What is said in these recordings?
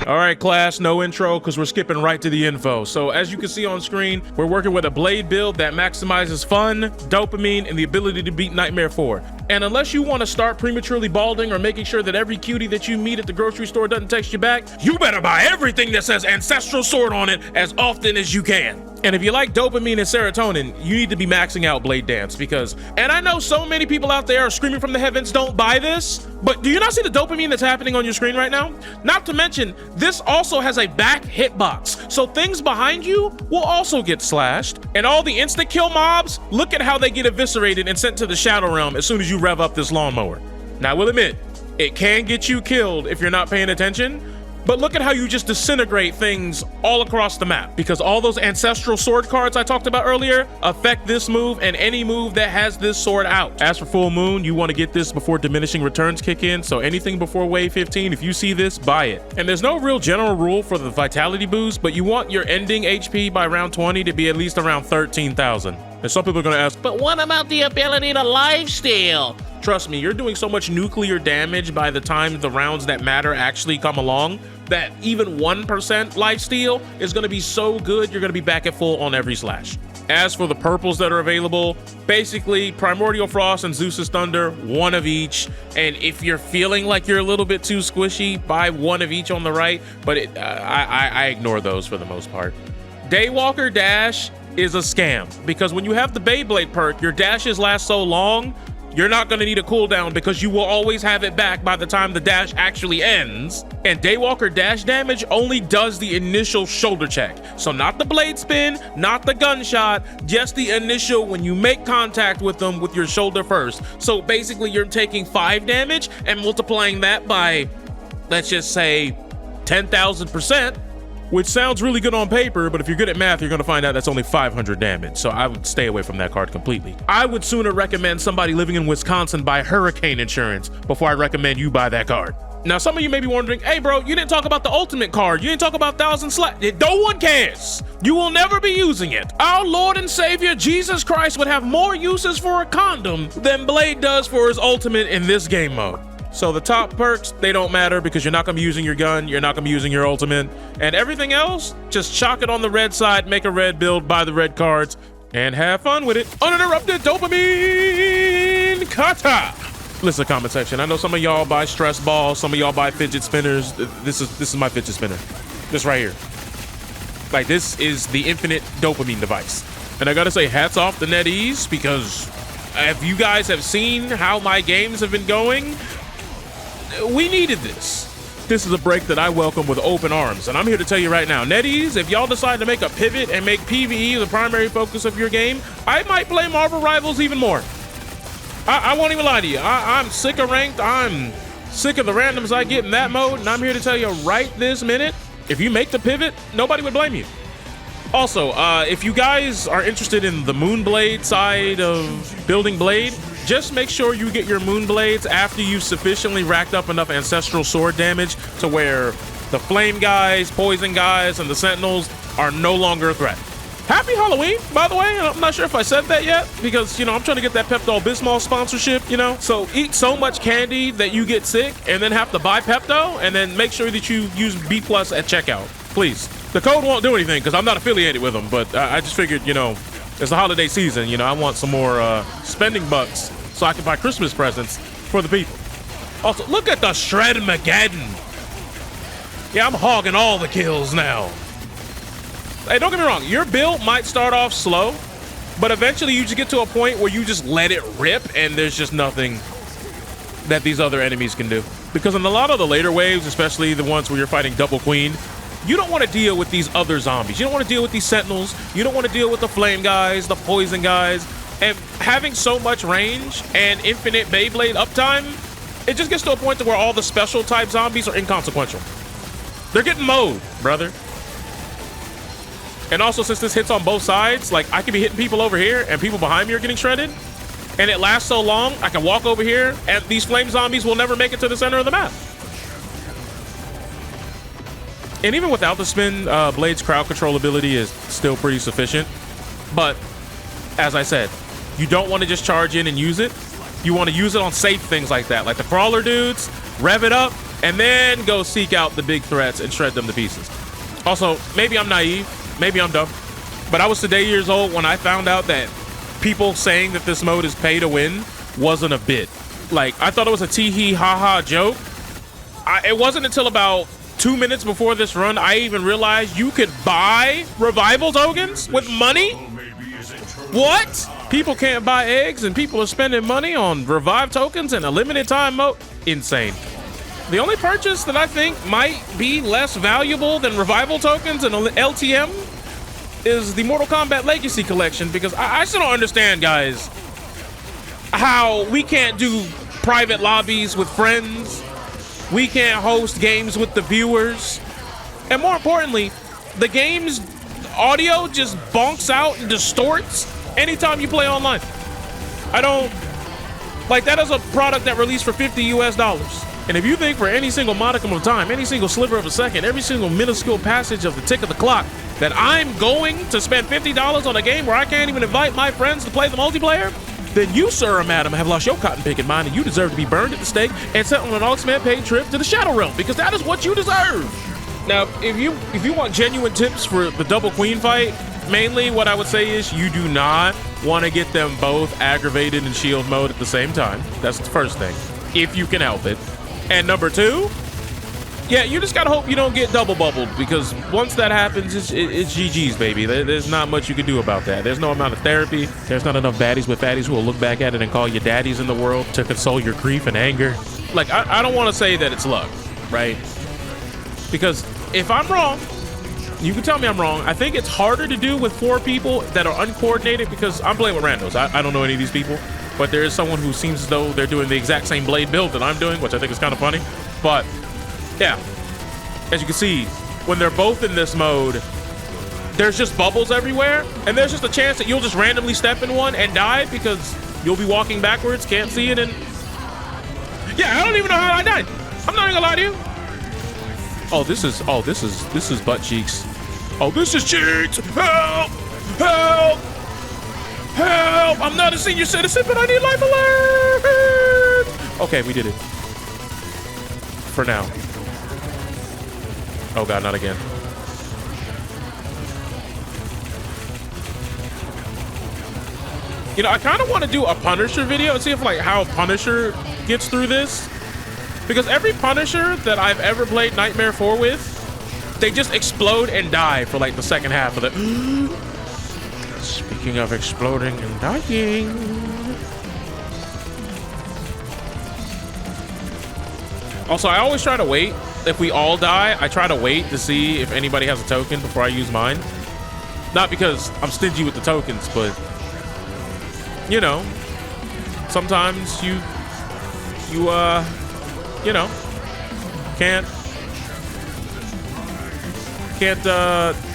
All right, class, no intro because we're skipping right to the info. So as you can see on screen, we're working with a blade build that maximizes fun, dopamine, and the ability to beat Nightmare 4. And unless you want to start prematurely balding or making sure that every cutie that you meet at the grocery store doesn't text you back, you better buy everything that says Ancestral Sword on it as often as you can. And if you like dopamine and serotonin, you need to be maxing out Blade Dance because, and I know so many people out there are screaming from the heavens, don't buy this, but do you not see the dopamine that's happening on your screen right now? Not to mention, this also has a back hitbox, so things behind you will also get slashed. And all the instant kill mobs, look at how they get eviscerated and sent to the Shadow Realm as soon as you rev up this lawnmower. Now, I will admit, it can get you killed if you're not paying attention, but look at how you just disintegrate things all across the map because all those Ancestral Sword cards I talked about earlier affect this move and any move that has this sword out. As for Full Moon, you want to get this before diminishing returns kick in, so anything before wave 15, if you see this, buy it. And there's no real general rule for the vitality boost, but you want your ending HP by round 20 to be at least around 13,000. And some people are going to ask, but what about the ability to lifesteal? Trust me, you're doing so much nuclear damage by the time the rounds that matter actually come along that even 1% lifesteal is going to be so good you're going to be back at full on every slash. As for the purples that are available, basically Primordial Frost and Zeus's Thunder, one of each. And if you're feeling like you're a little bit too squishy, buy one of each on the right, but I ignore those for the most part. Daywalker Dash is a scam because when you have the Beyblade perk, your dashes last so long, you're not going to need a cooldown because you will always have it back by the time the dash actually ends. And Daywalker dash damage only does the initial shoulder check. So not the blade spin, not the gunshot, just the initial when you make contact with them with your shoulder first. So basically you're taking 5 damage and multiplying that by, let's just say, 10,000%. Which sounds really good on paper, but if you're good at math, you're gonna find out that's only 500 damage. So I would stay away from that card completely. I would sooner recommend somebody living in Wisconsin buy hurricane insurance before I recommend you buy that card. Now, some of you may be wondering, hey bro, you didn't talk about the ultimate card. You didn't talk about 1,000 slash. No one cares. You will never be using it. Our Lord and Savior, Jesus Christ, would have more uses for a condom than Blade does for his ultimate in this game mode. So the top perks, they don't matter because you're not gonna be using your gun, you're not gonna be using your ultimate, and everything else, just chalk it on the red side, make a red build, buy the red cards, and have fun with it. Uninterrupted dopamine kata. Listen to the comment section. I know some of y'all buy stress balls, some of y'all buy fidget spinners. This is my fidget spinner. This right here. Like, this is the infinite dopamine device. And I gotta say, hats off to NetEase because if you guys have seen how my games have been going, we needed this. This is a break that I welcome with open arms, and I'm here to tell you right now, NetEase, if y'all decide to make a pivot and make PvE the primary focus of your game, I might play Marvel Rivals even more. I won't even lie to you. I'm sick of ranked. I'm sick of the randoms I get in that mode, and I'm here to tell you right this minute, if you make the pivot, nobody would blame you. Also, if you guys are interested in the Moonblade side of building Blade, just make sure you get your Moonblades after you've sufficiently racked up enough Ancestral Sword damage to where the Flame guys, Poison guys, and the Sentinels are no longer a threat. Happy Halloween, by the way. I'm not sure if I said that yet because, I'm trying to get that Pepto-Bismol sponsorship, So eat so much candy that you get sick and then have to buy Pepto and then make sure that you use B+ at checkout, please. The code won't do anything because I'm not affiliated with them, but I just figured, it's the holiday season, I want some more spending bucks so I can buy Christmas presents for the people. Also, look at the Shred-mageddon. Yeah, I'm hogging all the kills now. Hey, don't get me wrong, your build might start off slow, but eventually you just get to a point where you just let it rip and there's just nothing that these other enemies can do. Because in a lot of the later waves, especially the ones where you're fighting Double Queen, you don't want to deal with these other zombies. You don't want to deal with these Sentinels. You don't want to deal with the Flame guys, the Poison guys. And having so much range and infinite Beyblade uptime, it just gets to a point to where all the special type zombies are inconsequential. They're getting mowed, brother. And also, since this hits on both sides, like, I can be hitting people over here and people behind me are getting shredded. And it lasts so long, I can walk over here and these flame zombies will never make it to the center of the map. And even without the spin, Blade's crowd control ability is still pretty sufficient. But, as I said, you don't want to just charge in and use it. You want to use it on safe things like that, like the crawler dudes, rev it up, and then go seek out the big threats and shred them to pieces. Also, maybe I'm naive, maybe I'm dumb, but I was today years old when I found out that people saying that this mode is pay to win wasn't a bit. Like, I thought it was a tee-hee ha-ha joke. It wasn't until about 2 minutes before this run I even realized you could buy revival tokens with money. What? People can't buy eggs and people are spending money on revive tokens in a limited time mode? Insane. The only purchase that I think might be less valuable than revival tokens and LTM is the Mortal Kombat Legacy Collection, because I still don't understand, guys, how we can't do private lobbies with friends. We can't host games with the viewers. And more importantly, the game's audio just bonks out and distorts anytime you play online. I don't, like, that is a product that released for $50 US. And if you think for any single modicum of time, any single sliver of a second, every single minuscule passage of the tick of the clock, that I'm going to spend $50 on a game where I can't even invite my friends to play the multiplayer, then you, sir or madam, have lost your cotton picking mind, and you deserve to be burned at the stake and sent on an Oxman paid trip to the Shadow Realm, because that is what you deserve. Now, if you want genuine tips for the double queen fight, mainly what I would say is you do not want to get them both aggravated in shield mode at the same time. That's the first thing, if you can help it. And number two, yeah, you just gotta hope you don't get double bubbled, because once that happens, it's GG's, baby. There's not much you can do about that. There's no amount of therapy. There's not enough baddies with fatties who will look back at it and call you daddies in the world to console your grief and anger. Like, I don't want to say that it's luck, right? Because if I'm wrong, you can tell me I'm wrong. I think it's harder to do with 4 people that are uncoordinated, because I'm playing with randos. I don't know any of these people, but there is someone who seems as though they're doing the exact same blade build that I'm doing, which I think is kind of funny. But yeah, as you can see, when they're both in this mode, there's just bubbles everywhere, and there's just a chance that you'll just randomly step in one and die because you'll be walking backwards, can't see it, and yeah, I don't even know how I died. I'm not even gonna lie to you. Oh, this is butt cheeks. Oh, this is cheeks. Help! Help! Help! I'm not a senior citizen, but I need life alert! Okay, we did it. For now. Oh God, not again. You know, I kind of want to do a Punisher video and see if, like, how Punisher gets through this. Because every Punisher that I've ever played Nightmare 4 with, they just explode and die for, like, the second half of it. Speaking of exploding and dying. Also, I always try to wait. If we all die, I try to wait to see if anybody has a token before I use mine. Not because I'm stingy with the tokens, but, you know, sometimes you know, can't,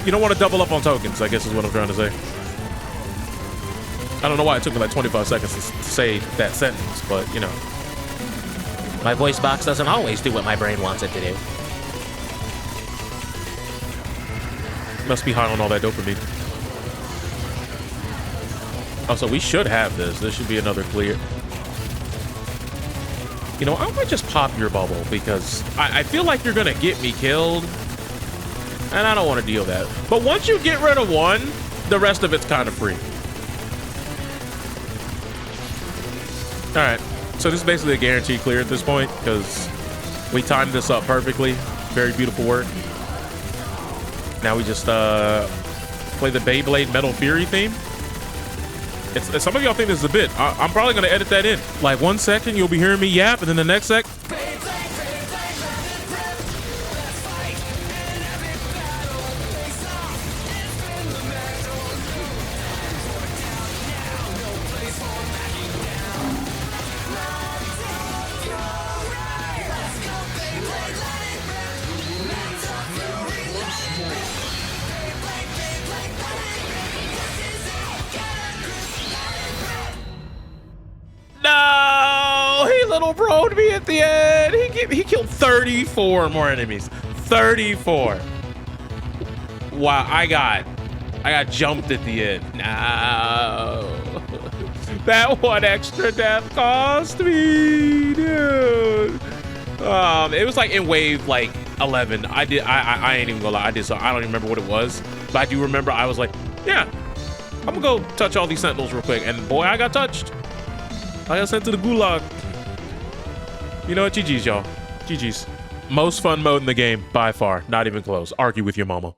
you don't want to double up on tokens, I guess is what I'm trying to say. I don't know why it took me like 25 seconds to say that sentence, but, you know. My voice box doesn't always do what my brain wants it to do. Must be high on all that dopamine. Also, we should have this. This should be another clear. You know, I might just pop your bubble, because I feel like you're gonna get me killed, and I don't want to deal that. But once you get rid of one, the rest of it's kind of free. All right, so this is basically a guaranteed clear at this point, because we timed this up perfectly. Very beautiful work. Now we just play the Beyblade Metal Fury theme. Some of y'all think this is a bit. I'm probably gonna edit that in. Like 1 second, you'll be hearing me yap, and then the next sec. No, he little broed me at the end. He killed 34 more enemies. 34. Wow, I got jumped at the end. No. That one extra death cost me, dude. It was like in wave like 11. I ain't even gonna lie. I did so. I don't even remember what it was, but I do remember I was like, yeah, I'm gonna go touch all these sentinels real quick. And boy, I got touched. I got sent to the gulag. You know what? GG's, y'all. GG's. Most fun mode in the game by far. Not even close. Argue with your mama.